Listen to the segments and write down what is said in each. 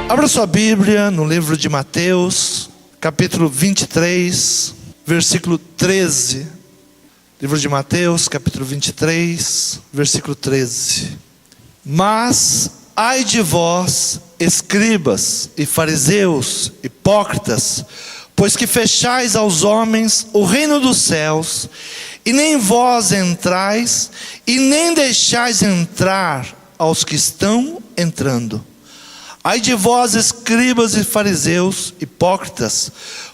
Abra sua Bíblia no livro de Mateus, capítulo 23, versículo 13. Livro de Mateus, capítulo 23, versículo 13. Mas ai de vós, escribas e fariseus, hipócritas, pois que fechais aos homens o reino dos céus, e nem vós entrais, e nem deixais entrar aos que estão entrando. Ai de vós, escribas e fariseus, hipócritas,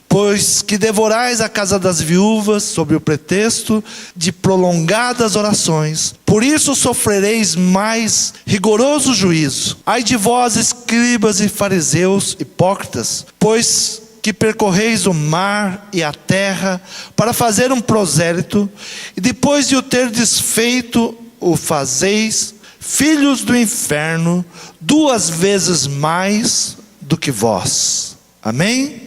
pois que devorais a casa das viúvas, sob o pretexto de prolongadas orações. Por isso sofrereis mais rigoroso juízo. Ai de vós, escribas e fariseus, hipócritas, pois que percorreis o mar e a terra para fazer um prosélito, e depois de o ter desfeito, o fazeis filhos do inferno, 2 vezes mais do que vós. Amém?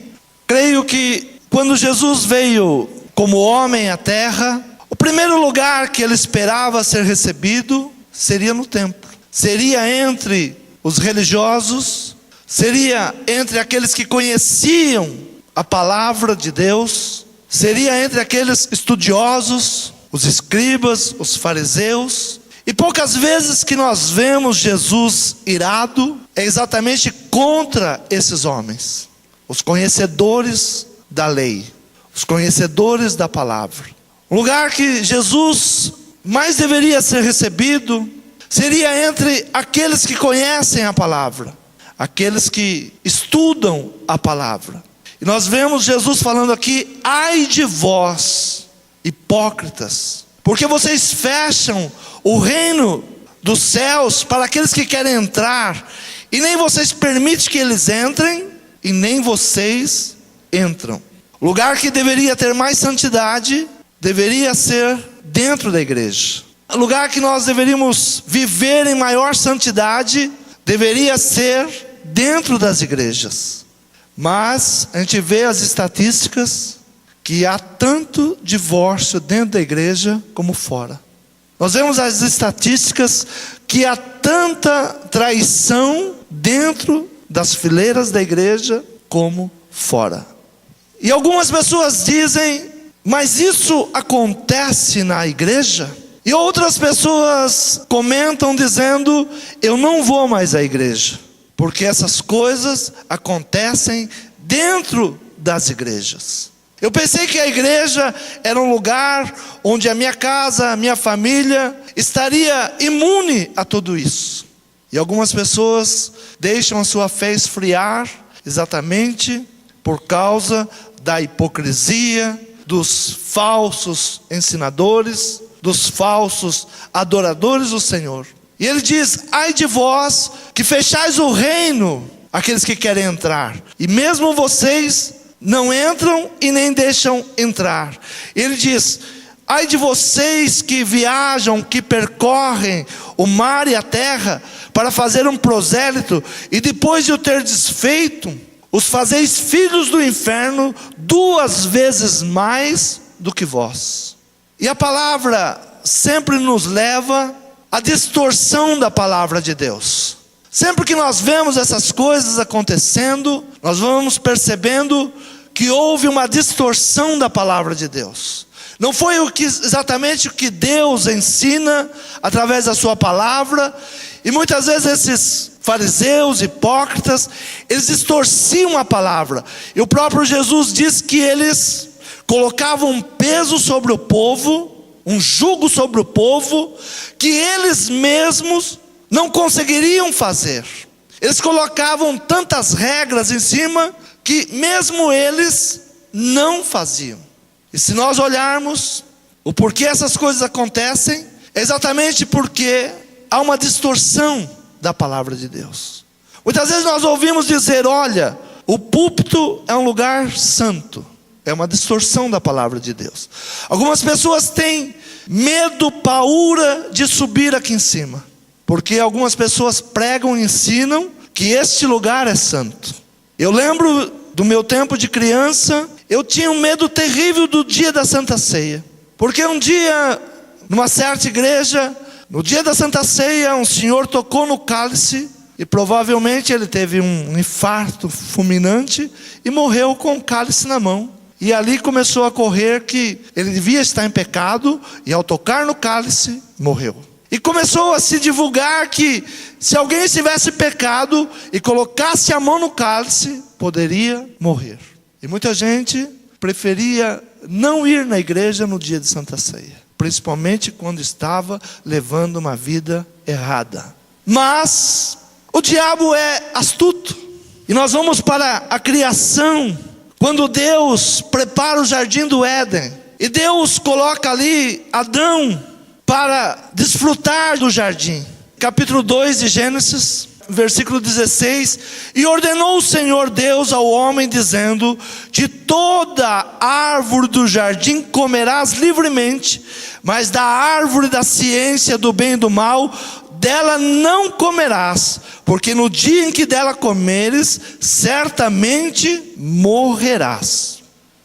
Creio que quando Jesus veio como homem à terra, o primeiro lugar que ele esperava ser recebido seria no templo. Seria entre os religiosos, seria entre aqueles que conheciam a palavra de Deus, seria entre aqueles estudiosos, os escribas, os fariseus. E poucas vezes que nós vemos Jesus irado é exatamente contra esses homens, os conhecedores da lei, os conhecedores da palavra. O lugar que Jesus mais deveria ser recebido seria entre aqueles que conhecem a palavra, aqueles que estudam a palavra. E nós vemos Jesus falando aqui: ai de vós, hipócritas, porque vocês fecham o reino dos céus para aqueles que querem entrar, e nem vocês permitem que eles entrem, e nem vocês entram. O lugar que deveria ter mais santidade deveria ser dentro da igreja. O lugar que nós deveríamos viver em maior santidade deveria ser dentro das igrejas. Mas a gente vê as estatísticas que há tanto divórcio dentro da igreja como fora. Nós vemos as estatísticas que há tanta traição dentro das fileiras da igreja como fora. E algumas pessoas dizem: mas isso acontece na igreja? E outras pessoas comentam dizendo: eu não vou mais à igreja, porque essas coisas acontecem dentro das igrejas. Eu pensei que a igreja era um lugar onde a minha casa, a minha família estaria imune a tudo isso. E algumas pessoas deixam a sua fé esfriar exatamente por causa da hipocrisia, dos falsos ensinadores, dos falsos adoradores do Senhor. E ele diz: ai de vós que fechais o reino, aqueles que querem entrar, e mesmo vocês não entram e nem deixam entrar. Ele diz: ai de vocês que viajam, que percorrem o mar e a terra para fazer um prosélito, e depois de o ter desfeito, os fazeis filhos do inferno, 2 vezes mais do que vós. E a palavra sempre nos leva à distorção da palavra de Deus. Sempre que nós vemos essas coisas acontecendo, nós vamos percebendo que houve uma distorção da palavra de Deus. Não foi exatamente o que Deus ensina através da sua palavra. E muitas vezes esses fariseus, hipócritas, eles distorciam a palavra. E o próprio Jesus diz que eles colocavam um peso sobre o povo, um jugo sobre o povo, que eles mesmos não conseguiriam fazer. Eles colocavam tantas regras em cima que mesmo eles não faziam. E se nós olharmos o porquê essas coisas acontecem, é exatamente porque há uma distorção da palavra de Deus. Muitas vezes nós ouvimos dizer: olha, o púlpito é um lugar santo. É uma distorção da palavra de Deus. Algumas pessoas têm medo, paura de subir aqui em cima, porque algumas pessoas pregam e ensinam que este lugar é santo. Eu lembro do meu tempo de criança, eu tinha um medo terrível do dia da Santa Ceia, porque um dia, numa certa igreja, no dia da Santa Ceia, um senhor tocou no cálice E provavelmente ele teve um infarto fulminante e morreu com o cálice na mão. E ali começou a correr que ele devia estar em pecado, e ao tocar no cálice, morreu. E começou a se divulgar que se alguém estivesse pecado e colocasse a mão no cálice, poderia morrer. E muita gente preferia não ir na igreja no dia de Santa Ceia, principalmente quando estava levando uma vida errada. Mas o diabo é astuto. E nós vamos para a criação, quando Deus prepara o jardim do Éden, e Deus coloca ali Adão para desfrutar do jardim. Capítulo 2 de Gênesis, versículo 16: e ordenou o Senhor Deus ao homem, dizendo: de toda árvore do jardim comerás livremente, mas da árvore da ciência do bem e do mal, dela não comerás, porque no dia em que dela comeres, certamente morrerás.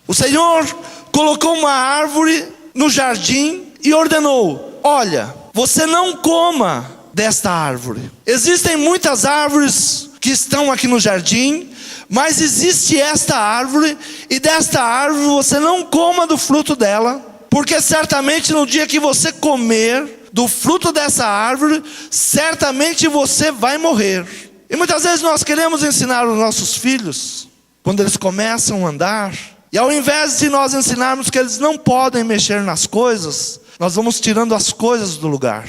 O Senhor colocou uma árvore no jardim e ordenou: olha, você não coma desta árvore. Existem muitas árvores que estão aqui no jardim, mas existe esta árvore, e desta árvore você não coma do fruto dela, porque certamente no dia que você comer do fruto dessa árvore, certamente você vai morrer. E muitas vezes nós queremos ensinar os nossos filhos, quando eles começam a andar, e ao invés de nós ensinarmos que eles não podem mexer nas coisas, nós vamos tirando as coisas do lugar.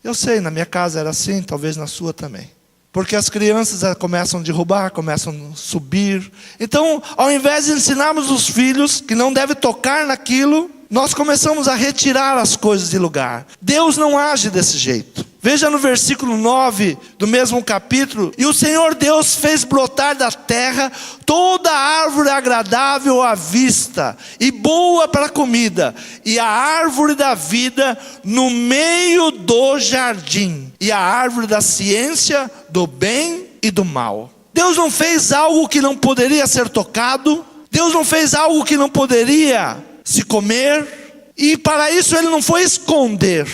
Eu sei, na minha casa era assim, talvez na sua também. Porque as crianças começam a derrubar, começam a subir. Então, ao invés de ensinarmos os filhos que não devem tocar naquilo, nós começamos a retirar as coisas de lugar. Deus não age desse jeito. Veja no versículo 9 do mesmo capítulo: e o Senhor Deus fez brotar da terra toda árvore agradável à vista e boa para a comida, e a árvore da vida no meio do jardim, e a árvore da ciência do bem e do mal. Deus não fez algo que não poderia ser tocado. Deus não fez algo que não poderia se comer, e para isso ele não foi esconder,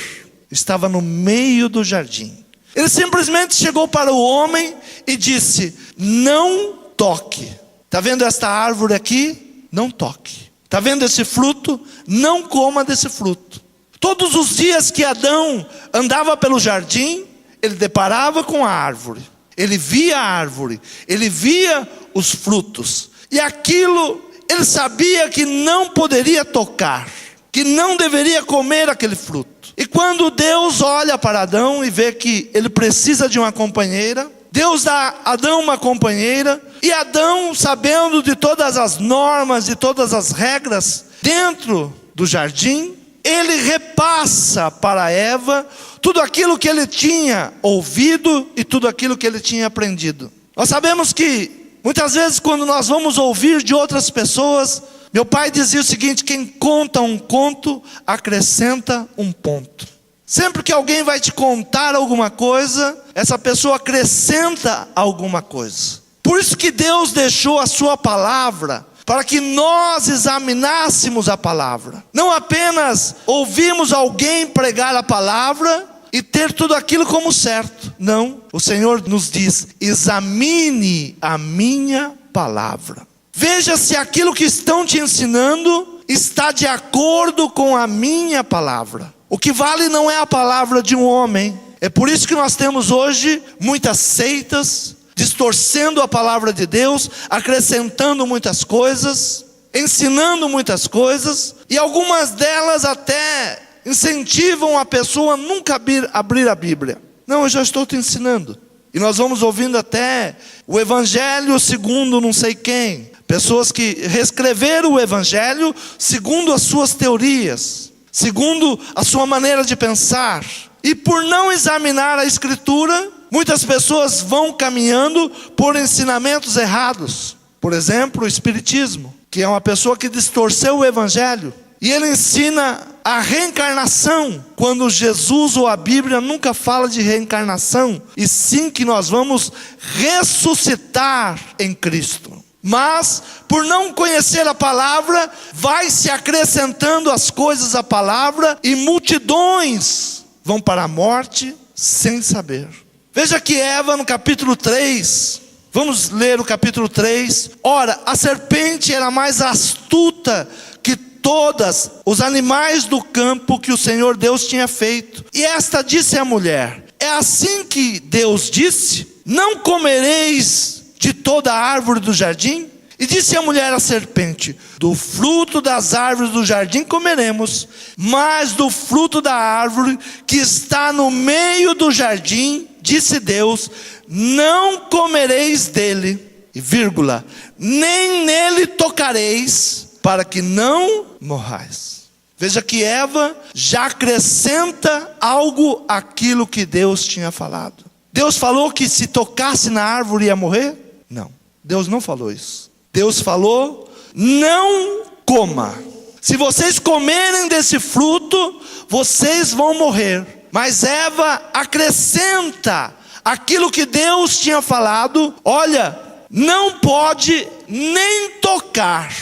estava no meio do jardim. Ele simplesmente chegou para o homem e disse: não toque. Está vendo esta árvore aqui? Não toque. Está vendo esse fruto? Não coma desse fruto. Todos os dias que Adão andava pelo jardim, ele deparava com a árvore, ele via a árvore, ele via os frutos, e aquilo ele sabia que não poderia tocar, que não deveria comer aquele fruto. E quando Deus olha para Adão e vê que ele precisa de uma companheira, Deus dá a Adão uma companheira, e Adão, sabendo de todas as normas, de todas as regras dentro do jardim, ele repassa para Eva tudo aquilo que ele tinha ouvido e tudo aquilo que ele tinha aprendido. Nós sabemos que muitas vezes quando nós vamos ouvir de outras pessoas, meu pai dizia o seguinte: quem conta um conto, acrescenta um ponto. Sempre que alguém vai te contar alguma coisa, essa pessoa acrescenta alguma coisa. Por isso que Deus deixou a sua palavra, para que nós examinássemos a palavra. Não apenas ouvimos alguém pregar a palavra e ter tudo aquilo como certo. Não, o Senhor nos diz: examine a minha palavra. Veja se aquilo que estão te ensinando está de acordo com a minha palavra. O que vale não é a palavra de um homem. É por isso que nós temos hoje muitas seitas, distorcendo a palavra de Deus, acrescentando muitas coisas, ensinando muitas coisas, e algumas delas até incentivam a pessoa a nunca abrir a Bíblia. Não, eu já estou te ensinando. E nós vamos ouvindo até o Evangelho segundo não sei quem. Pessoas que reescreveram o Evangelho segundo as suas teorias, segundo a sua maneira de pensar. E por não examinar a Escritura, muitas pessoas vão caminhando por ensinamentos errados. Por exemplo, o Espiritismo, que é uma pessoa que distorceu o Evangelho. E ele ensina a reencarnação, quando Jesus ou a Bíblia nunca fala de reencarnação, e sim que nós vamos ressuscitar em Cristo. Mas, por não conhecer a palavra, vai se acrescentando as coisas à palavra, e multidões vão para a morte sem saber. Veja que Eva, no capítulo 3, vamos ler o capítulo 3. Ora, a serpente era mais astuta que todos os animais do campo que o Senhor Deus tinha feito. E esta disse à mulher: é assim que Deus disse: não comereis de toda a árvore do jardim? E disse a mulher à serpente: do fruto das árvores do jardim comeremos, mas do fruto da árvore que está no meio do jardim, disse Deus: não comereis dele, e vírgula, nem nele tocareis, para que não morrais. Veja que Eva já acrescenta algo àquilo que Deus tinha falado. Deus falou que se tocasse na árvore ia morrer? Não, Deus não falou isso. Deus falou: não coma. Se vocês comerem desse fruto, vocês vão morrer. Mas Eva acrescenta aquilo que Deus tinha falado: olha, não pode nem tocar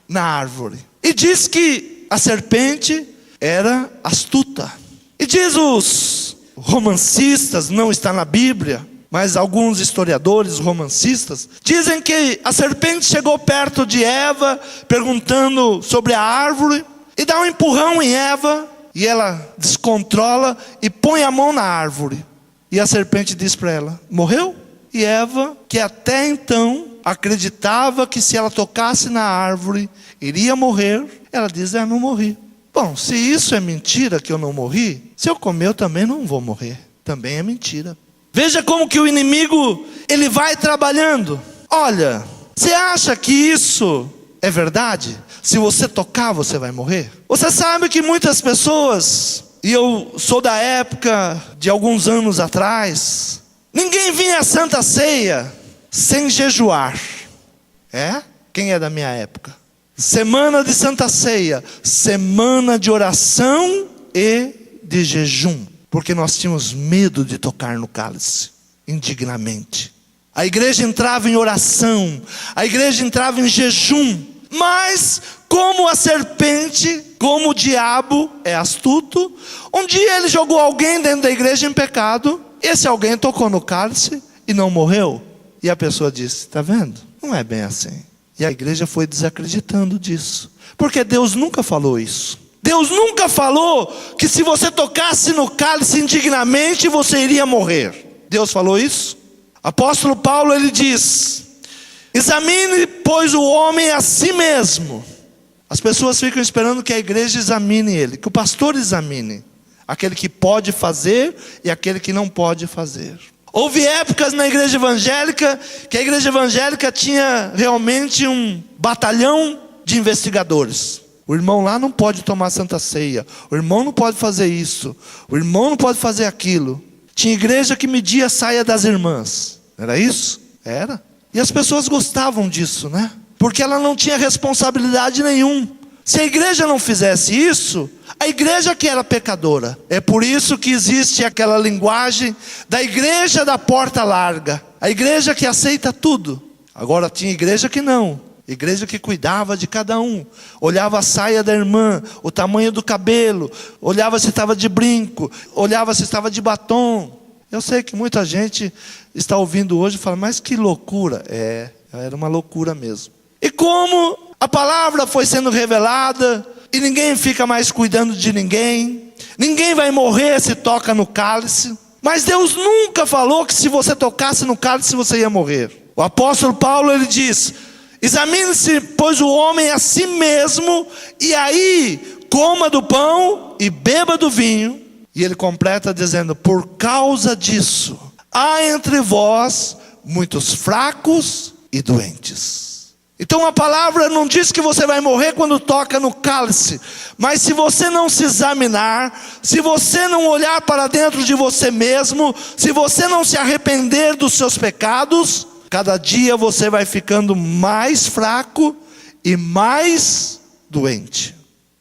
na árvore. E diz que a serpente era astuta. E diz os romancistas, não está na Bíblia, mas alguns historiadores romancistas dizem que a serpente chegou perto de Eva, perguntando sobre a árvore, e dá um empurrão em Eva, e ela descontrola e põe a mão na árvore. E a serpente diz para ela: morreu? E Eva, que até então acreditava que se ela tocasse na árvore iria morrer, ela diz: não morri. Bom, se isso é mentira que eu não morri, se eu comer eu também não vou morrer. Também é mentira. Veja como que o inimigo, ele vai trabalhando. Olha, você acha que isso é verdade? Se você tocar, você vai morrer? Você sabe que muitas pessoas, e eu sou da época de alguns anos atrás, ninguém vinha à Santa Ceia sem jejuar. Quem é da minha época? Semana de Santa Ceia, semana de oração e de jejum. Porque nós tínhamos medo de tocar no cálice, indignamente. A igreja entrava em oração, a igreja entrava em jejum. Mas, como a serpente, como o diabo é astuto, um dia ele jogou alguém dentro da igreja em pecado. Esse alguém tocou no cálice e não morreu. E a pessoa disse: está vendo? Não é bem assim. E a igreja foi desacreditando disso. Porque Deus nunca falou isso. Deus nunca falou que se você tocasse no cálice indignamente você iria morrer. Deus falou isso? Apóstolo Paulo, ele diz: examine, pois, o homem a si mesmo. As pessoas ficam esperando que a igreja examine ele, que o pastor examine aquele que pode fazer e aquele que não pode fazer. Houve épocas na igreja evangélica que a igreja evangélica tinha realmente um batalhão de investigadores. O irmão lá não pode tomar Santa Ceia, o irmão não pode fazer isso, o irmão não pode fazer aquilo. Tinha igreja que media a saia das irmãs. Era isso? Era. E as pessoas gostavam disso, né? Porque ela não tinha responsabilidade nenhuma. Se a igreja não fizesse isso, a igreja que era pecadora. É por isso que existe aquela linguagem da igreja da porta larga. A igreja que aceita tudo. Agora tinha igreja que não. Igreja que cuidava de cada um. Olhava a saia da irmã, o tamanho do cabelo, olhava se estava de brinco, olhava se estava de batom. Eu sei que muita gente está ouvindo hoje e fala: mas que loucura. Era uma loucura mesmo. E como a palavra foi sendo revelada, e ninguém fica mais cuidando de ninguém, ninguém vai morrer se toca no cálice. Mas Deus nunca falou que se você tocasse no cálice você ia morrer. O apóstolo Paulo, ele diz: examine-se, pois, o homem a si mesmo, e aí coma do pão e beba do vinho. E ele completa dizendo: por causa disso há entre vós muitos fracos e doentes. Então a palavra não diz que você vai morrer quando toca no cálice. Mas se você não se examinar, se você não olhar para dentro de você mesmo, se você não se arrepender dos seus pecados, cada dia você vai ficando mais fraco e mais doente.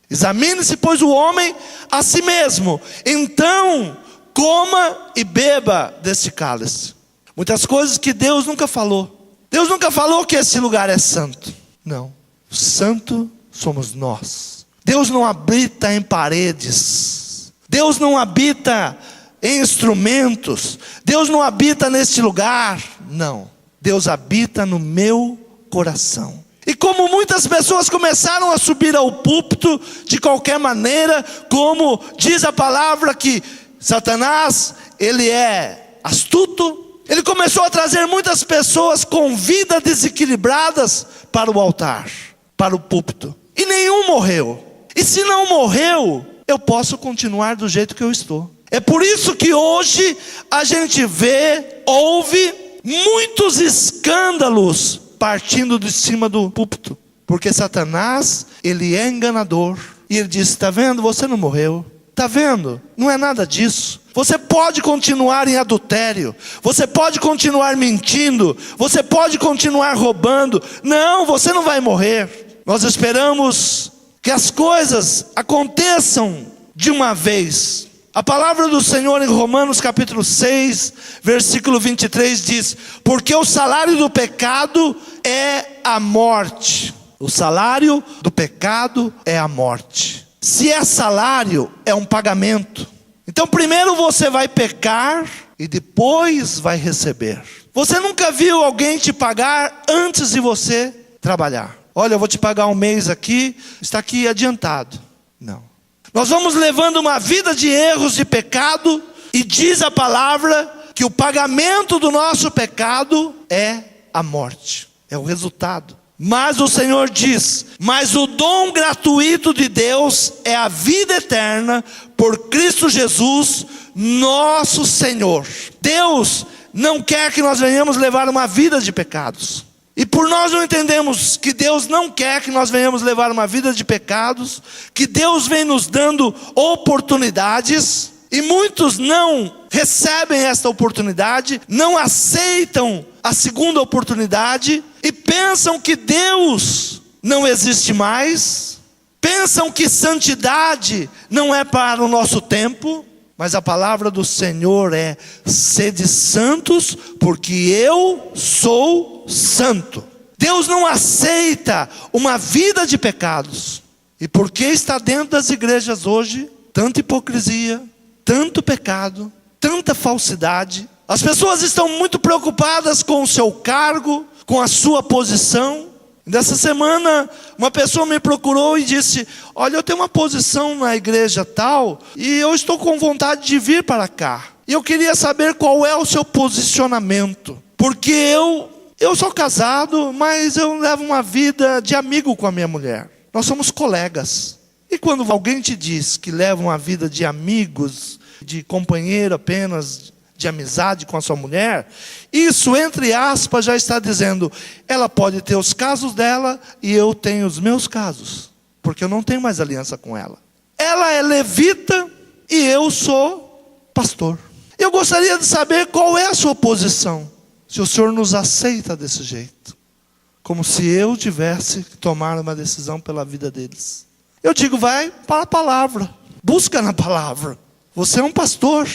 Examine-se, pois, o homem a si mesmo. Então coma e beba desse cálice. Muitas coisas que Deus nunca falou. Deus nunca falou que esse lugar é santo. Não, o santo somos nós. Deus não habita em paredes. Deus não habita em instrumentos. Deus não habita neste lugar. Não. Deus habita no meu coração. E como muitas pessoas começaram a subir ao púlpito de qualquer maneira, como diz a palavra que Satanás, ele é astuto, ele começou a trazer muitas pessoas com vida desequilibradas para o altar, para o púlpito. E nenhum morreu. E se não morreu, eu posso continuar do jeito que eu estou. É por isso que hoje a gente vê, ouve muitos escândalos partindo de cima do púlpito. Porque Satanás, ele é enganador. E ele diz, está vendo? Você não morreu. Está vendo? Não é nada disso. Você pode continuar em adultério. Você pode continuar mentindo. Você pode continuar roubando. Não, você não vai morrer. Nós esperamos que as coisas aconteçam de uma vez. A palavra do Senhor em Romanos capítulo 6, versículo 23 diz: porque o salário do pecado é a morte. O salário do pecado é a morte. Se é salário, é um pagamento. Então primeiro você vai pecar e depois vai receber. Você nunca viu alguém te pagar antes de você trabalhar? Olha, eu vou te pagar um mês aqui, está aqui adiantado. Não. Nós vamos levando uma vida de erros, de pecado, e diz a palavra que o pagamento do nosso pecado é a morte, é o resultado. Mas o Senhor diz, mas o dom gratuito de Deus é a vida eterna por Cristo Jesus, nosso Senhor. Deus não quer que nós venhamos levar uma vida de pecados. E por nós não entendemos que Deus não quer que nós venhamos levar uma vida de pecados, que Deus vem nos dando oportunidades, e muitos não recebem esta oportunidade, não aceitam a segunda oportunidade, e pensam que Deus não existe mais, pensam que santidade não é para o nosso tempo. Mas a palavra do Senhor é: sede santos, porque eu sou santo. Deus não aceita uma vida de pecados. E porque está dentro das igrejas hoje tanta hipocrisia, tanto pecado, tanta falsidade? As pessoas estão muito preocupadas com o seu cargo, com a sua posição. Nessa semana, uma pessoa me procurou e disse: olha, eu tenho uma posição na igreja tal, e eu estou com vontade de vir para cá. E eu queria saber qual é o seu posicionamento. Porque eu sou casado, mas eu levo uma vida de amigo com a minha mulher. Nós somos colegas. E quando alguém te diz que leva uma vida de amigos, de companheiro apenas, de amizade com a sua mulher, isso, entre aspas, já está dizendo: ela pode ter os casos dela e eu tenho os meus casos, porque eu não tenho mais aliança com ela. Ela é levita e eu sou pastor. Eu gostaria de saber qual é a sua posição, se o Senhor nos aceita desse jeito, como se eu tivesse que tomar uma decisão pela vida deles. Eu digo: vai para a palavra, busca na palavra. Você é um pastor,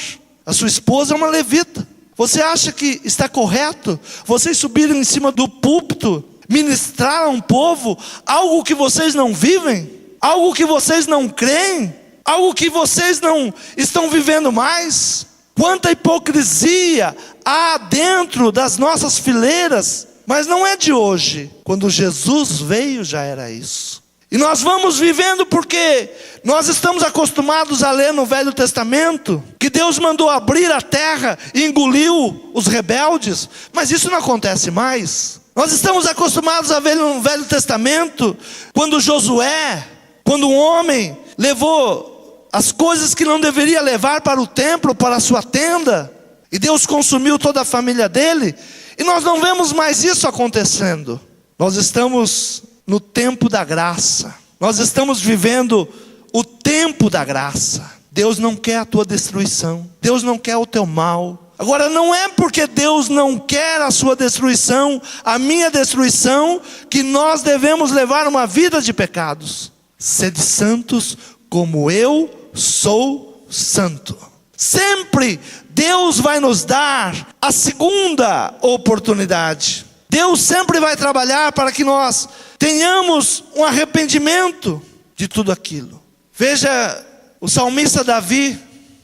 a sua esposa é uma levita. Você acha que está correto vocês subirem em cima do púlpito, ministrar a um povo algo que vocês não vivem, algo que vocês não creem, algo que vocês não estão vivendo mais? Quanta hipocrisia há dentro das nossas fileiras. Mas não é de hoje. Quando Jesus veio já era isso. E nós vamos vivendo porque nós estamos acostumados a ler no Velho Testamento que Deus mandou abrir a terra e engoliu os rebeldes. Mas isso não acontece mais. Nós estamos acostumados a ver no Velho Testamento quando Josué, quando um homem levou as coisas que não deveria levar para o templo, para a sua tenda, e Deus consumiu toda a família dele. E nós não vemos mais isso acontecendo. Nós estamos no tempo da graça. Nós estamos vivendo o tempo da graça. Deus não quer a tua destruição. Deus não quer o teu mal. Agora, não é porque Deus não quer a sua destruição, a minha destruição, que nós devemos levar uma vida de pecados. Sede santos como eu sou santo. Sempre Deus vai nos dar a segunda oportunidade. Deus sempre vai trabalhar para que nós tenhamos um arrependimento de tudo aquilo. Veja o salmista Davi,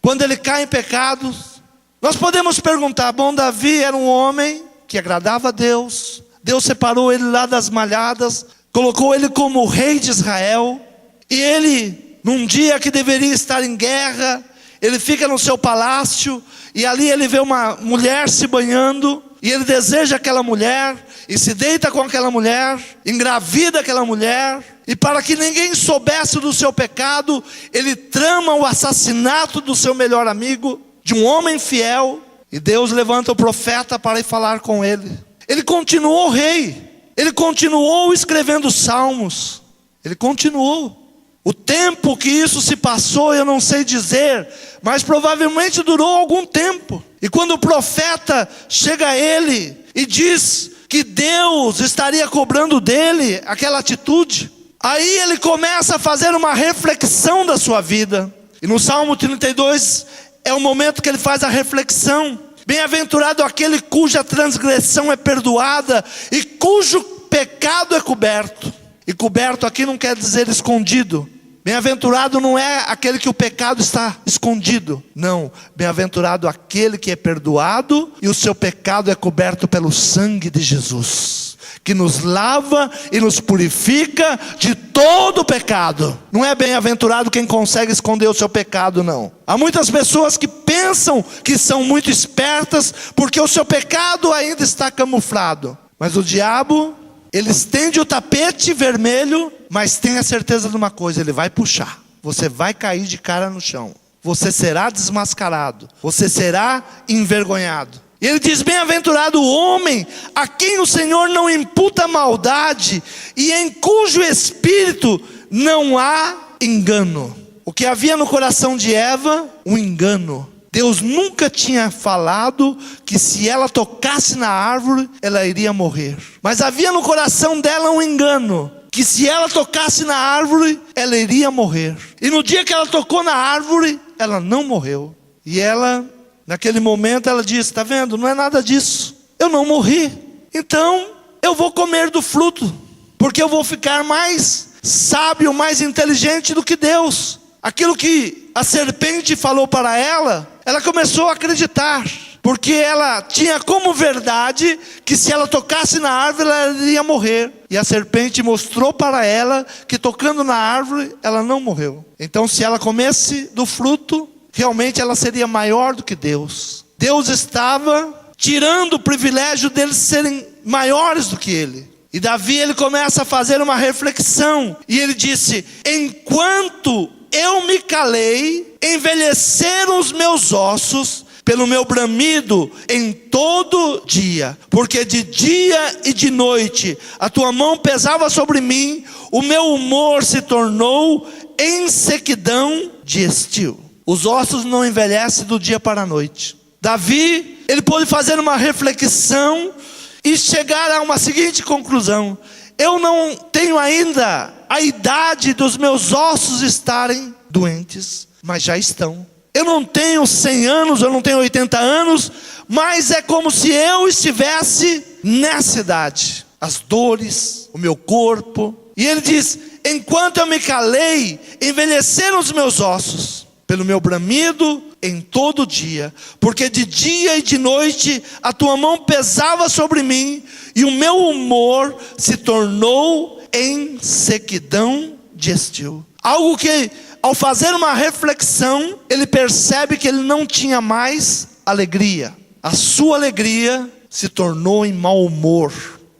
quando ele cai em pecados, nós podemos perguntar: bom, Davi era um homem que agradava a Deus. Deus separou ele lá das malhadas, colocou ele como rei de Israel. E ele, num dia que deveria estar em guerra, ele fica no seu palácio, e ali ele vê uma mulher se banhando, e ele deseja aquela mulher, e se deita com aquela mulher, engravida aquela mulher, e para que ninguém soubesse do seu pecado, ele trama o assassinato do seu melhor amigo, de um homem fiel. E Deus levanta o profeta para ir falar com ele. Ele continuou rei, ele continuou escrevendo salmos, ele continuou. O tempo que isso se passou eu não sei dizer, mas provavelmente durou algum tempo. E quando o profeta chega a ele e diz que Deus estaria cobrando dele aquela atitude, aí ele começa a fazer uma reflexão da sua vida. E no Salmo 32 é o momento que ele faz a reflexão. Bem-aventurado aquele cuja transgressão é perdoada e cujo pecado é coberto. E coberto aqui não quer dizer escondido. Bem-aventurado não é aquele que o pecado está escondido. Não, bem-aventurado aquele que é perdoado e o seu pecado é coberto pelo sangue de Jesus, que nos lava e nos purifica de todo pecado. Não é bem-aventurado quem consegue esconder o seu pecado, não. Há muitas pessoas que pensam que são muito espertas porque o seu pecado ainda está camuflado. Mas o diabo, ele estende o tapete vermelho, mas tenha certeza de uma coisa: ele vai puxar. Você vai cair de cara no chão. Você será desmascarado. Você será envergonhado. E ele diz: bem-aventurado o homem a quem o Senhor não imputa maldade e em cujo espírito não há engano. O que havia no coração de Eva? Um engano. Deus nunca tinha falado que se ela tocasse na árvore, ela iria morrer. Mas havia no coração dela um engano, que se ela tocasse na árvore, ela iria morrer. E no dia que ela tocou na árvore, ela não morreu. E ela, naquele momento, ela disse: está vendo, não é nada disso. Eu não morri. Então, eu vou comer do fruto, porque eu vou ficar mais sábio, mais inteligente do que Deus. Aquilo que a serpente falou para ela, ela começou a acreditar, porque ela tinha como verdade que se ela tocasse na árvore, ela iria morrer. E a serpente mostrou para ela que tocando na árvore, ela não morreu. Então, se ela comesse do fruto, realmente ela seria maior do que Deus. Deus estava tirando o privilégio deles serem maiores do que ele. E Davi, ele começa a fazer uma reflexão, e ele disse: enquanto eu me calei, envelheceram os meus ossos pelo meu bramido em todo dia, porque de dia e de noite a tua mão pesava sobre mim, o meu humor se tornou em sequidão de estio. Os ossos não envelhecem do dia para a noite. Davi, ele pôde fazer uma reflexão e chegar a uma seguinte conclusão: eu não tenho ainda a idade dos meus ossos estarem doentes, mas já estão. Eu não tenho 100 anos, eu não tenho 80 anos, mas é como se eu estivesse nessa idade. As dores, o meu corpo. E ele diz: enquanto eu me calei, envelheceram os meus ossos pelo meu bramido em todo dia, porque de dia e de noite a tua mão pesava sobre mim, e o meu humor se tornou em sequidão de estio. Algo que, ao fazer uma reflexão, ele percebe que ele não tinha mais alegria. A sua alegria se tornou em mau humor.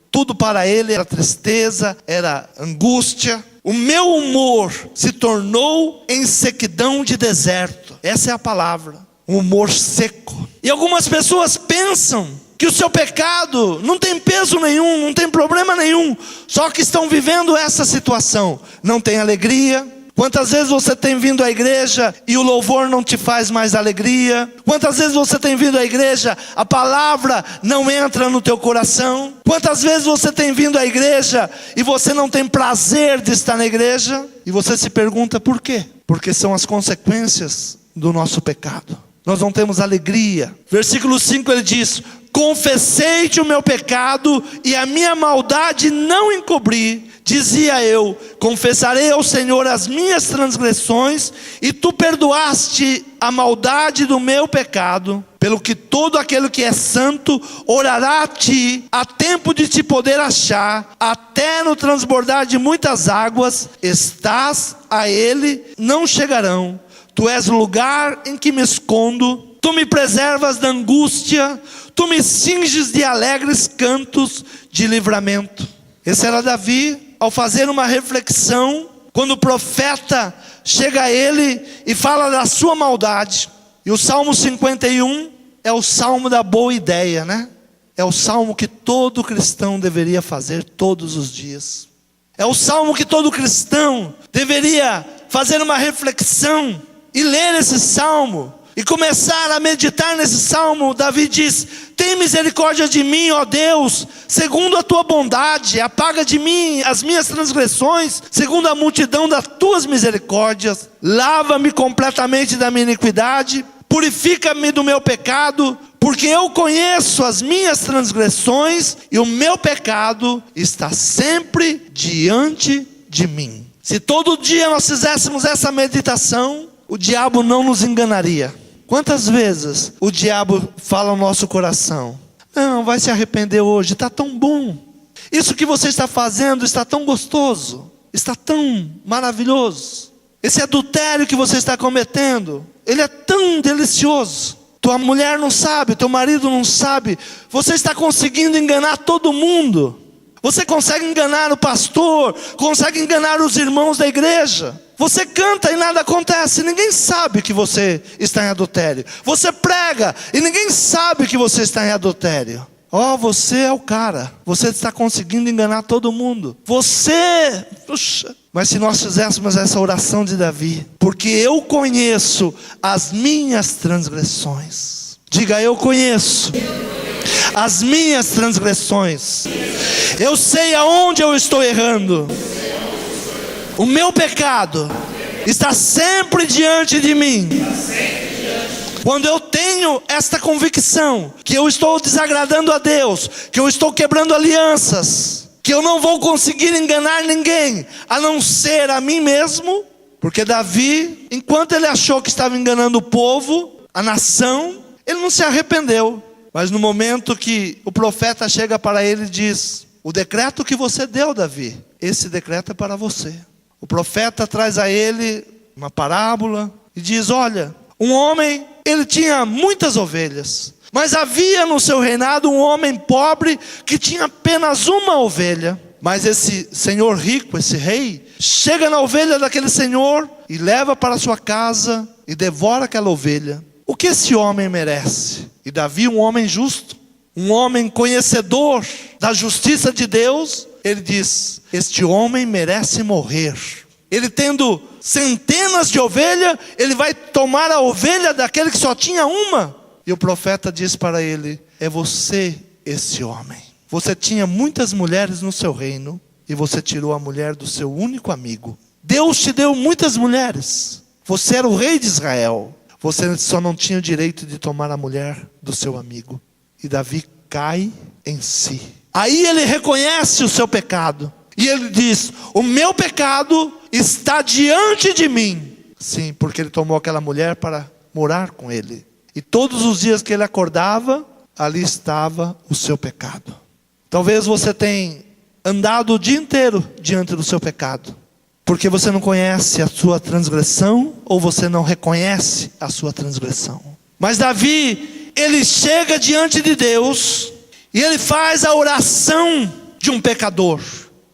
Tudo para ele era tristeza, era angústia. O meu humor se tornou em sequidão de deserto. Essa é a palavra, um humor seco. E algumas pessoas pensam que o seu pecado não tem peso nenhum, não tem problema nenhum, só que estão vivendo essa situação. Não tem alegria. Quantas vezes você tem vindo à igreja e o louvor não te faz mais alegria? Quantas vezes você tem vindo à igreja, a palavra não entra no teu coração? Quantas vezes você tem vindo à igreja e você não tem prazer de estar na igreja? E você se pergunta por quê? Porque são as consequências do nosso pecado. Nós não temos alegria. Versículo 5 ele diz: confessei-te o meu pecado e a minha maldade não encobri. dizia eu: confessarei ao Senhor as minhas transgressões, e tu perdoaste a maldade do meu pecado. Pelo que todo aquele que é santo orará a ti, a tempo de te poder achar, até no transbordar de muitas águas, estás a ele, não chegarão. Tu és o lugar em que me escondo, tu me preservas da angústia, tu me cinges de alegres cantos de livramento. Esse era Davi, ao fazer uma reflexão, quando o profeta chega a ele e fala da sua maldade. E o Salmo 51 é o salmo da boa ideia, né? É o salmo que todo cristão deveria fazer todos os dias. É o salmo que todo cristão deveria fazer uma reflexão e ler esse salmo e começar a meditar nesse salmo. Davi diz: tem misericórdia de mim, ó Deus, segundo a tua bondade, apaga de mim as minhas transgressões, segundo a multidão das tuas misericórdias, lava-me completamente da minha iniquidade, purifica-me do meu pecado, porque eu conheço as minhas transgressões e o meu pecado está sempre diante de mim. Se todo dia nós fizéssemos essa meditação, o diabo não nos enganaria. Quantas vezes o diabo fala ao nosso coração: não, vai se arrepender hoje, está tão bom. Isso que você está fazendo está tão gostoso, está tão maravilhoso. Esse adultério que você está cometendo, ele é tão delicioso. Tua mulher não sabe, teu marido não sabe. Você está conseguindo enganar todo mundo. Você consegue enganar o pastor, consegue enganar os irmãos da igreja. Você canta e nada acontece, ninguém sabe que você está em adultério. Você prega e ninguém sabe que você está em adultério. Você é o cara, você está conseguindo enganar todo mundo. Puxa. Mas se nós fizéssemos essa oração de Davi: porque eu conheço as minhas transgressões. Diga: eu conheço as minhas transgressões. Eu sei aonde eu estou errando. O meu pecado está sempre diante de mim. Quando eu tenho esta convicção que eu estou desagradando a Deus, que eu estou quebrando alianças, que eu não vou conseguir enganar ninguém, a não ser a mim mesmo. Porque Davi, enquanto ele achou que estava enganando o povo, a nação, ele não se arrependeu. Mas no momento que o profeta chega para ele e diz: o decreto que você deu, Davi, esse decreto é para você. O profeta traz a ele uma parábola e diz: olha, um homem, ele tinha muitas ovelhas, mas havia no seu reinado um homem pobre que tinha apenas uma ovelha. Mas esse senhor rico, esse rei, chega na ovelha daquele senhor e leva para sua casa e devora aquela ovelha. O que esse homem merece? E Davi, um homem justo, um homem conhecedor da justiça de Deus, ele diz: este homem merece morrer. Ele tendo centenas de ovelhas, ele vai tomar a ovelha daquele que só tinha uma. E o profeta diz para ele: é você esse homem. Você tinha muitas mulheres no seu reino, e você tirou a mulher do seu único amigo. Deus te deu muitas mulheres. Você era o rei de Israel. Você só não tinha o direito de tomar a mulher do seu amigo. E Davi cai em si. Aí ele reconhece o seu pecado. E ele diz: o meu pecado está diante de mim. Sim, porque ele tomou aquela mulher para morar com ele. E todos os dias que ele acordava, ali estava o seu pecado. Talvez você tenha andado o dia inteiro diante do seu pecado, porque você não conhece a sua transgressão, ou você não reconhece a sua transgressão. Mas Davi, ele chega diante de Deus, e ele faz a oração de um pecador.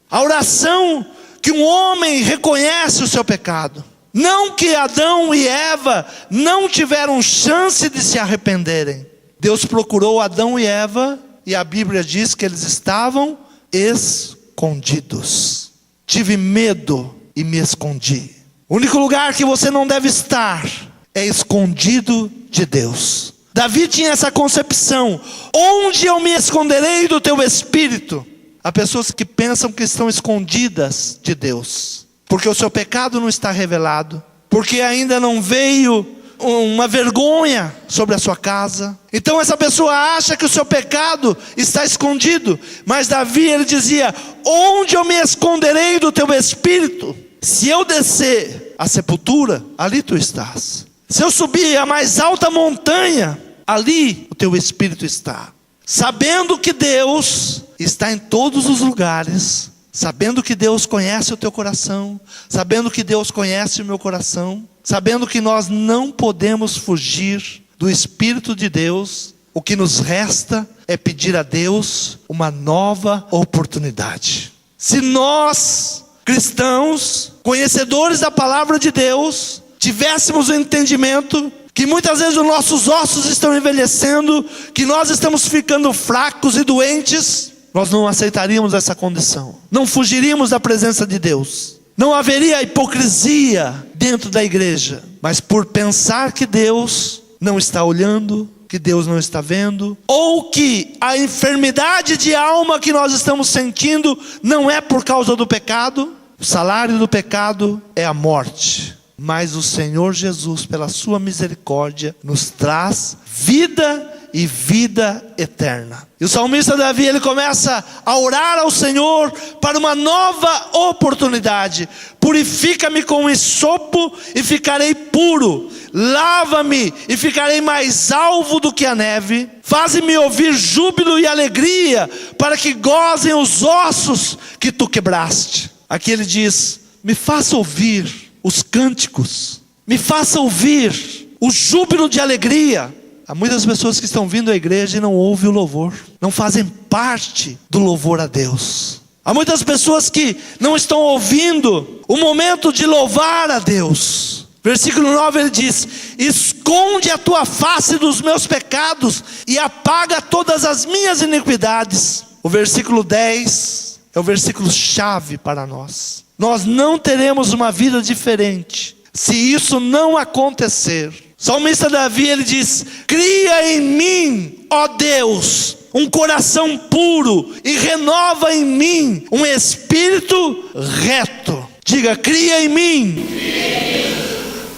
A oração que um homem reconhece o seu pecado. Não que Adão e Eva não tiveram chance de se arrependerem. Deus procurou Adão e Eva, e a Bíblia diz que eles estavam escondidos. Tive medo e me escondi. O único lugar que você não deve estar é escondido de Deus. Davi tinha essa concepção: onde eu me esconderei do teu espírito? Há pessoas que pensam que estão escondidas de Deus, porque o seu pecado não está revelado, porque ainda não veio uma vergonha sobre a sua casa. Então essa pessoa acha que o seu pecado está escondido. Mas Davi, ele dizia: onde eu me esconderei do teu espírito? Se eu descer à sepultura, ali tu estás. Se eu subir a mais alta montanha, ali o teu espírito está. Sabendo que Deus está em todos os lugares, sabendo que Deus conhece o teu coração, sabendo que Deus conhece o meu coração, sabendo que nós não podemos fugir do Espírito de Deus, o que nos resta é pedir a Deus uma nova oportunidade. Se nós, cristãos, conhecedores da palavra de Deus, tivéssemos o entendimento que muitas vezes os nossos ossos estão envelhecendo, que nós estamos ficando fracos e doentes, nós não aceitaríamos essa condição, não fugiríamos da presença de Deus. Não haveria hipocrisia dentro da igreja, mas por pensar que Deus não está olhando, que Deus não está vendo, ou que a enfermidade de alma que nós estamos sentindo não é por causa do pecado. O salário do pecado é a morte, mas o Senhor Jesus, pela sua misericórdia, nos traz vida e vida eterna. E o salmista Davi, ele começa a orar ao Senhor para uma nova oportunidade. Purifica-me com esopo e ficarei puro. Lava-me e ficarei mais alvo do que a neve. Faze-me ouvir júbilo e alegria, para que gozem os ossos que tu quebraste. Aqui ele diz: me faça ouvir os cânticos, me faça ouvir o júbilo de alegria. Há muitas pessoas que estão vindo à igreja e não ouvem o louvor, não fazem parte do louvor a Deus. Há muitas pessoas que não estão ouvindo o momento de louvar a Deus. Versículo 9 ele diz: esconde a tua face dos meus pecados e apaga todas as minhas iniquidades. O versículo 10 é o versículo chave para nós. Nós não teremos uma vida diferente se isso não acontecer. O salmista Davi, ele diz: cria em mim, ó Deus, um coração puro e renova em mim um espírito reto. Diga: cria em mim.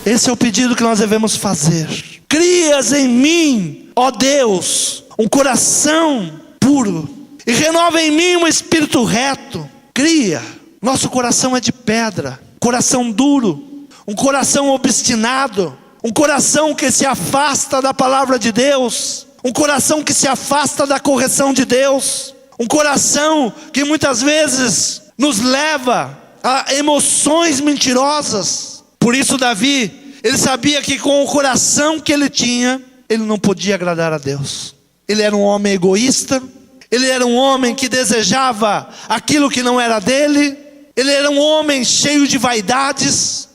Esse é o pedido que nós devemos fazer. Crias em mim, ó Deus, um coração puro e renova em mim um espírito reto. Cria. Nosso coração é de pedra, coração duro, um coração obstinado, um coração que se afasta da palavra de Deus, um coração que se afasta da correção de Deus, um coração que muitas vezes nos leva a emoções mentirosas. Por isso Davi, ele sabia que com o coração que ele tinha, ele não podia agradar a Deus. Ele era um homem egoísta, ele era um homem que desejava aquilo que não era dele, ele era um homem cheio de vaidades,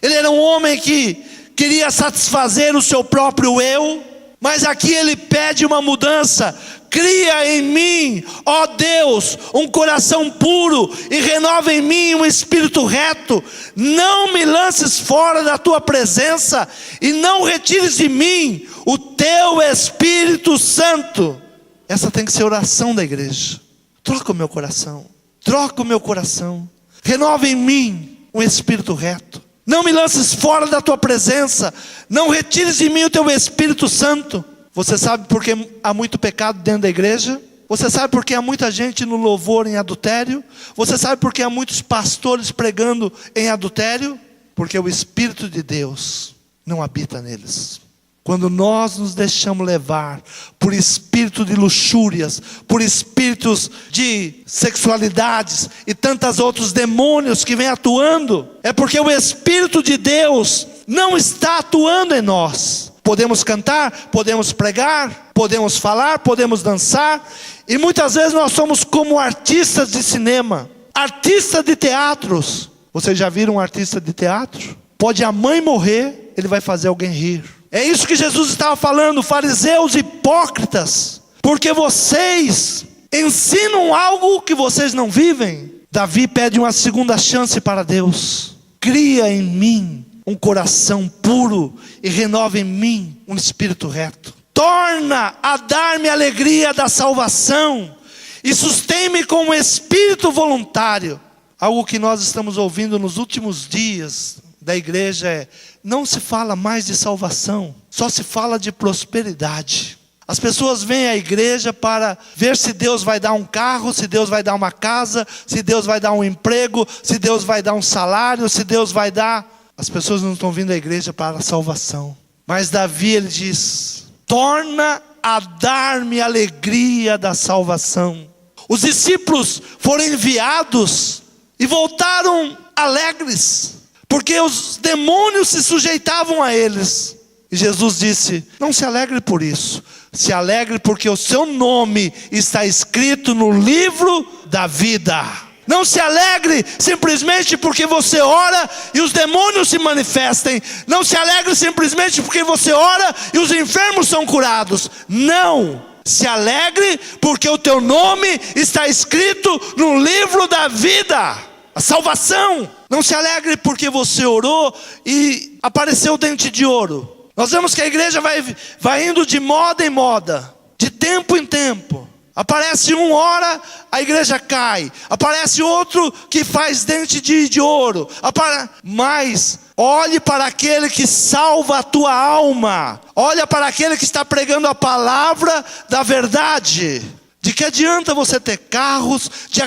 ele era um homem que queria satisfazer o seu próprio eu. Mas aqui ele pede uma mudança. Cria em mim, ó Deus, um coração puro e renova em mim um espírito reto. Não me lances fora da tua presença e não retires de mim o teu Espírito Santo. Essa tem que ser a oração da igreja. Troca o meu coração, troca o meu coração, renova em mim um espírito reto. Não me lances fora da tua presença, não retires de mim o teu Espírito Santo. Você sabe por que há muito pecado dentro da igreja? Você sabe por que há muita gente no louvor em adultério? Você sabe por que há muitos pastores pregando em adultério? Porque o Espírito de Deus não habita neles. Quando nós nos deixamos levar por espírito de luxúrias, por espíritos de sexualidades e tantos outros demônios que vêm atuando, é porque o Espírito de Deus não está atuando em nós. Podemos cantar, podemos pregar, podemos falar, podemos dançar, e muitas vezes nós somos como artistas de cinema, artistas de teatros. Vocês já viram um artista de teatro? Pode a mãe morrer, ele vai fazer alguém rir. É isso que Jesus estava falando, fariseus hipócritas, porque vocês ensinam algo que vocês não vivem. Davi pede uma segunda chance para Deus. Cria em mim um coração puro e renova em mim um espírito reto. Torna a dar-me a alegria da salvação e sustém-me com um espírito voluntário. Algo que nós estamos ouvindo nos últimos dias da igreja é: não se fala mais de salvação, só se fala de prosperidade. As pessoas vêm à igreja para ver se Deus vai dar um carro, se Deus vai dar uma casa, se Deus vai dar um emprego, se Deus vai dar um salário, se Deus vai dar... As pessoas não estão vindo à igreja para a salvação. Mas Davi, ele diz: torna a dar-me a alegria da salvação. Os discípulos foram enviados e voltaram alegres, porque os demônios se sujeitavam a eles. E Jesus disse: não se alegre por isso, se alegre porque o seu nome está escrito no livro da vida. Não se alegre simplesmente porque você ora e os demônios se manifestem. Não se alegre simplesmente porque você ora e os enfermos são curados. Não! Se alegre porque o teu nome está escrito no livro da vida, a salvação. Não se alegre porque você orou e apareceu o dente de ouro. Nós vemos que a igreja vai indo de moda em moda, de tempo em tempo. Aparece um, ora, a igreja cai. Aparece outro que faz dente de ouro. Mas olhe para aquele que salva a tua alma. Olha para aquele que está pregando a palavra da verdade. De que adianta você ter carros? De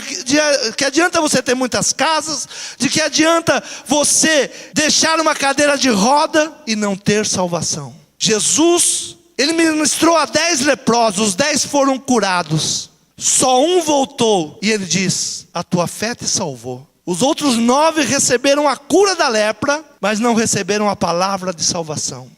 que adianta você ter muitas casas? De que adianta você deixar uma cadeira de roda e não ter salvação? Jesus... ele ministrou a 10 leprosos, os 10 foram curados. Só um voltou e ele diz: a tua fé te salvou. Os outros 9 receberam a cura da lepra, mas não receberam a palavra de salvação.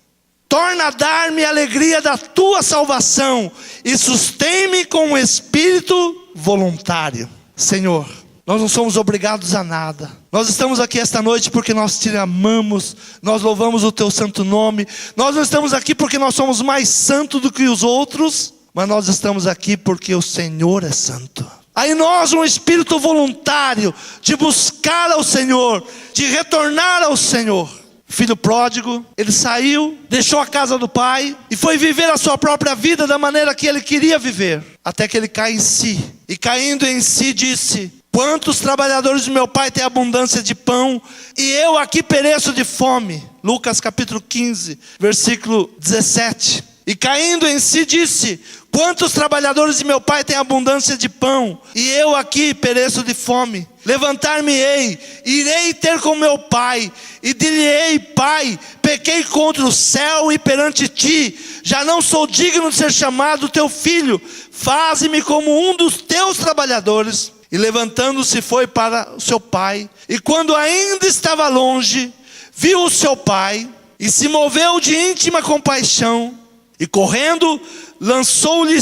Torna a dar-me a alegria da tua salvação e sustém-me com o espírito voluntário. Senhor, nós não somos obrigados a nada. Nós estamos aqui esta noite porque nós te amamos, nós louvamos o teu santo nome. Nós não estamos aqui porque nós somos mais santos do que os outros, mas nós estamos aqui porque o Senhor é santo. Há em nós um espírito voluntário de buscar ao Senhor, de retornar ao Senhor. Filho pródigo, ele saiu, deixou a casa do pai e foi viver a sua própria vida da maneira que ele queria viver, até que ele cai em si. E caindo em si disse: quantos trabalhadores de meu pai têm abundância de pão, e eu aqui pereço de fome. Lucas capítulo 15, versículo 17. E caindo em si disse: quantos trabalhadores de meu pai têm abundância de pão, e eu aqui pereço de fome. Levantar-me-ei, irei ter com meu pai, e dir-lhe-ei: pai, pequei contra o céu e perante ti, já não sou digno de ser chamado teu filho, faze-me como um dos teus trabalhadores. E levantando-se foi para o seu pai, e quando ainda estava longe, viu o seu pai, e se moveu de íntima compaixão, e correndo, lançou-lhe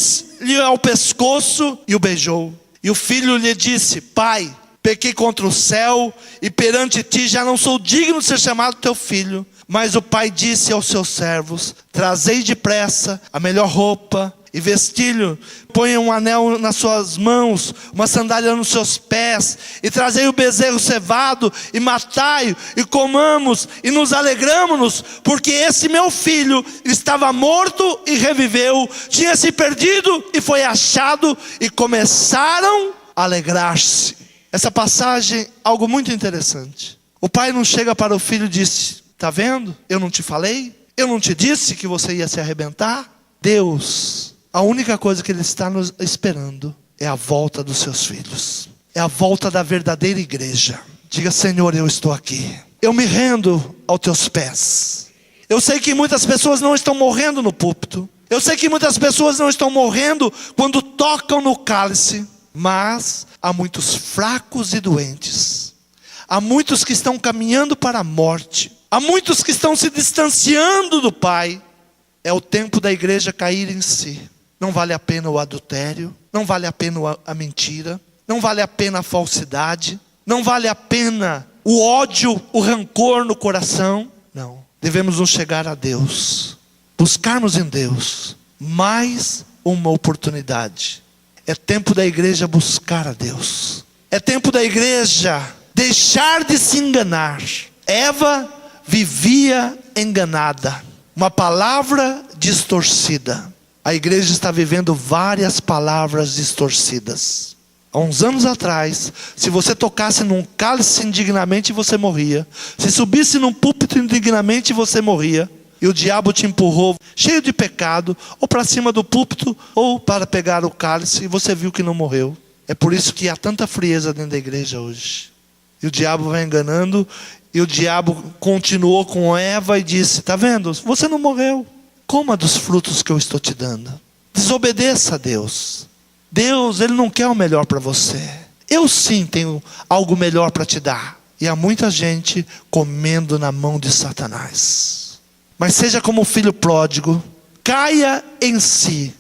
ao pescoço e o beijou. E o filho lhe disse: pai, pequei contra o céu e perante ti, já não sou digno de ser chamado teu filho. Mas o pai disse aos seus servos: trazei depressa a melhor roupa e vestilho, ponha um anel nas suas mãos, uma sandália nos seus pés, e trazei o bezerro cevado, e matai-o, e comamos, e nos alegramos, porque esse meu filho estava morto e reviveu, tinha se perdido e foi achado, e começaram a alegrar-se. Essa passagem, algo muito interessante. O pai não chega para o filho e diz: está vendo? Eu não te falei? Eu não te disse que você ia se arrebentar? Deus, a única coisa que Ele está nos esperando é a volta dos seus filhos. É a volta da verdadeira igreja. Diga: Senhor, eu estou aqui. Eu me rendo aos teus pés. Eu sei que muitas pessoas não estão morrendo no púlpito. Eu sei que muitas pessoas não estão morrendo quando tocam no cálice. Mas há muitos fracos e doentes. Há muitos que estão caminhando para a morte. Há muitos que estão se distanciando do Pai. É o tempo da igreja cair em si. Não vale a pena o adultério. Não vale a pena a mentira. Não vale a pena a falsidade. Não vale a pena o ódio, o rancor no coração. Não. Devemos nos chegar a Deus. Buscarmos em Deus mais uma oportunidade. É tempo da igreja buscar a Deus. É tempo da igreja deixar de se enganar. Eva vivia enganada. Uma palavra distorcida. A igreja está vivendo várias palavras distorcidas. Há uns anos atrás, se você tocasse num cálice indignamente, você morria. Se subisse num púlpito indignamente, você morria. E o diabo te empurrou, cheio de pecado, ou para cima do púlpito, ou para pegar o cálice, e você viu que não morreu. É por isso que há tanta frieza dentro da igreja hoje. E o diabo vai enganando, e o diabo continuou com Eva e disse: está vendo? Você não morreu. Coma dos frutos que eu estou te dando. Desobedeça a Deus. Deus, Ele não quer o melhor para você. Eu sim tenho algo melhor para te dar. E há muita gente comendo na mão de Satanás. Mas seja como o filho pródigo, caia em si.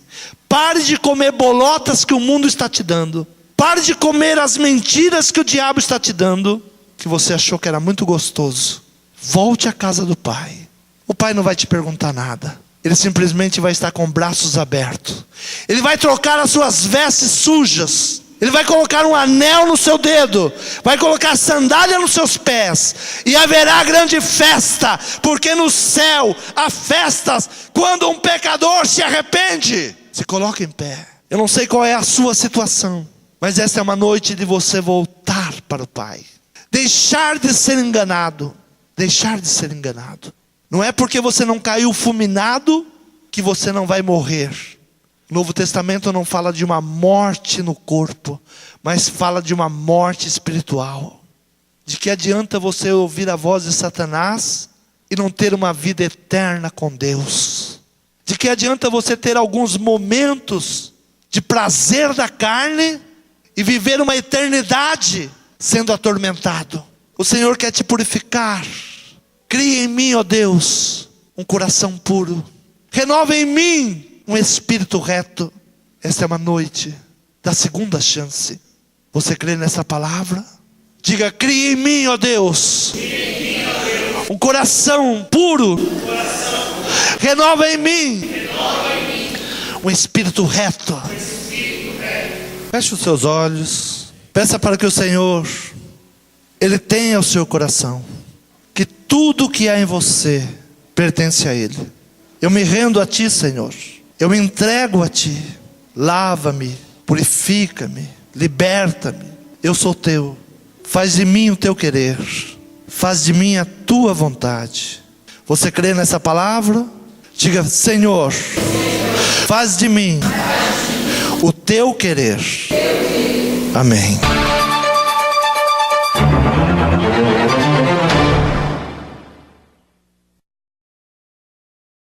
Pare de comer bolotas que o mundo está te dando. Pare de comer as mentiras que o diabo está te dando, que você achou que era muito gostoso. Volte à casa do Pai. O Pai não vai te perguntar nada. Ele simplesmente vai estar com braços abertos. Ele vai trocar as suas vestes sujas. Ele vai colocar um anel no seu dedo. Vai colocar sandália nos seus pés. E haverá grande festa. Porque no céu há festas quando um pecador se arrepende. Se coloca em pé. Eu não sei qual é a sua situação, mas essa é uma noite de você voltar para o Pai. Deixar de ser enganado. Deixar de ser enganado. Não é porque você não caiu fulminado que você não vai morrer. O Novo Testamento não fala de uma morte no corpo, mas fala de uma morte espiritual. De que adianta você ouvir a voz de Satanás e não ter uma vida eterna com Deus? De que adianta você ter alguns momentos de prazer da carne e viver uma eternidade sendo atormentado? O Senhor quer te purificar. Cria em mim, ó Deus, um coração puro. Renova em mim um espírito reto. Esta é uma noite da segunda chance. Você crê nessa palavra? Diga: cria em mim, ó Deus, um coração puro. Renova em mim um espírito reto. Feche os seus olhos. Peça para que o Senhor, Ele tenha o seu coração. Que tudo que há em você pertence a Ele. Eu me rendo a Ti, Senhor. Eu me entrego a Ti. Lava-me, purifica-me, liberta-me. Eu sou Teu. Faz de mim o Teu querer. Faz de mim a Tua vontade. Você crê nessa palavra? Diga: Senhor, faz de mim o Teu querer. Amém.